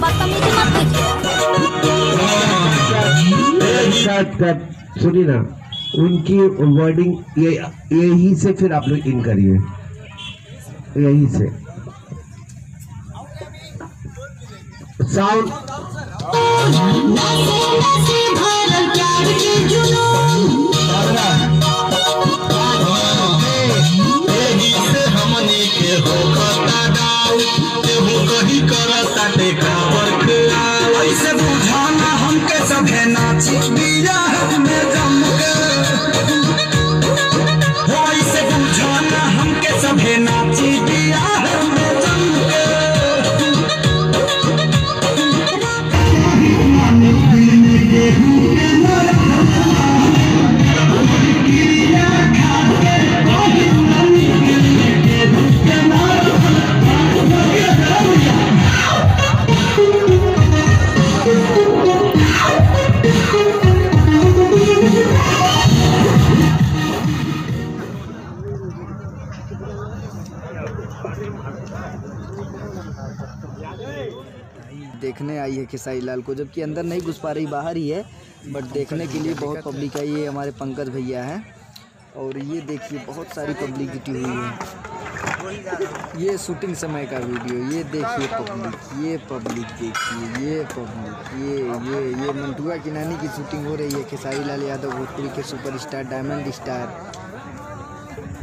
बदतमीजी मत कीजिए। सुनिए ना, उनकी वर्डिंग यही से फिर आप लोग इन करिए, यही से साउंड। ऐसे बुझाना हमके सभे नाची दिया में जम के, ऐसे बुझाना हमके सभे नाची दिया में जम के। देखने आई है खेसारी लाल को, जबकि अंदर नहीं घुस पा रही, बाहर ही है, बट देखने के लिए बहुत पब्लिक है। ये हमारे पंकज भैया हैं और ये देखिए बहुत सारी पब्लिक जुटी हुई है। ये शूटिंग समय का वीडियो, ये देखिए पब्लिक, ये पब्लिक देखिए, ये पब्लिक, ये मंटुआ की नानी की शूटिंग हो रही है। खेसारी लाल यादव भोजपुरी के सुपरस्टार, डायमंड स्टार।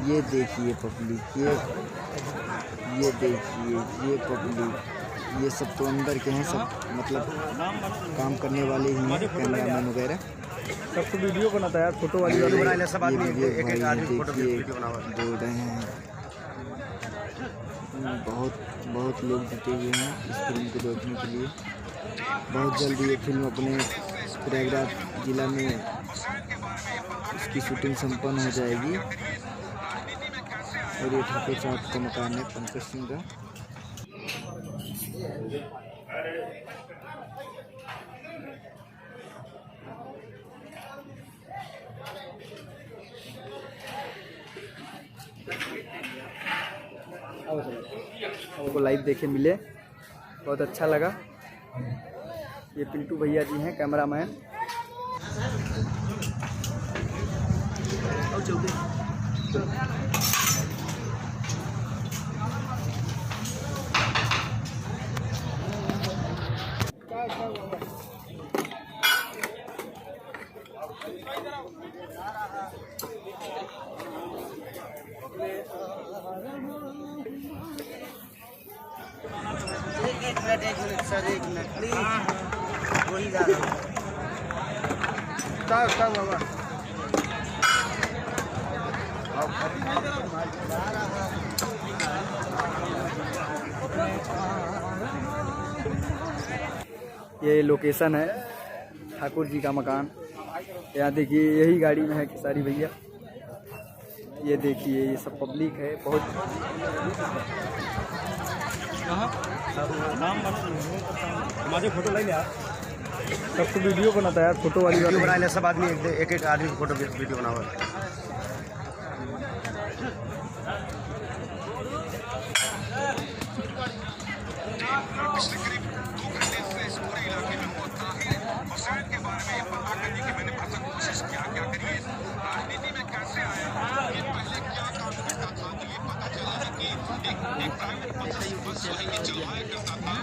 ये देखिए पब्लिक, ये देखिए ये पब्लिक, ये सब तो अंदर के हैं, सब मतलब काम करने वाले ही हैं, कैमरामैन वगैरह। सब तो वीडियो बनाता है यार, फोटो वाली वीडियो बोल रहे हैं। बहुत लोग जुटे हुए हैं इस फिल्म को देखने के लिए। बहुत जल्दी ये फिल्म अपने प्रयागराज जिला में इसकी शूटिंग संपन्न हो जाएगी। और ये ठाकुर साहब का मकान है, पंकज सिंह का। आपको लाइव देखे मिले, बहुत अच्छा लगा। ये पिंटू भैया जी हैं कैमरामैन। एक मिनट सर, एक मिनट प्लीज, वही जा रहा हूँ। बाबा ये लोकेशन है ठाकुर जी का मकान। यहाँ देखिए यही गाड़ी में है खेसारी भैया। ये देखिए ये सब पब्लिक है बहुत। हमारे फोटो ले यार, सब तो वीडियो बनाता है यार, फोटो वाली वीडियो बना ले, सब आदमी एक आदमी फोटो वीडियो बना हुआ है। पिछले करीब 2 घंटे से इस पूरे इलाके में मौजूद है और शायद के बारे में पता करने की मैंने भरसक कोशिश क्या करिए राजनीति में कैसे आया, ये पहले क्या काम करता था, तो ये पता चला है कि एक प्राइवेट बस चलाया करता था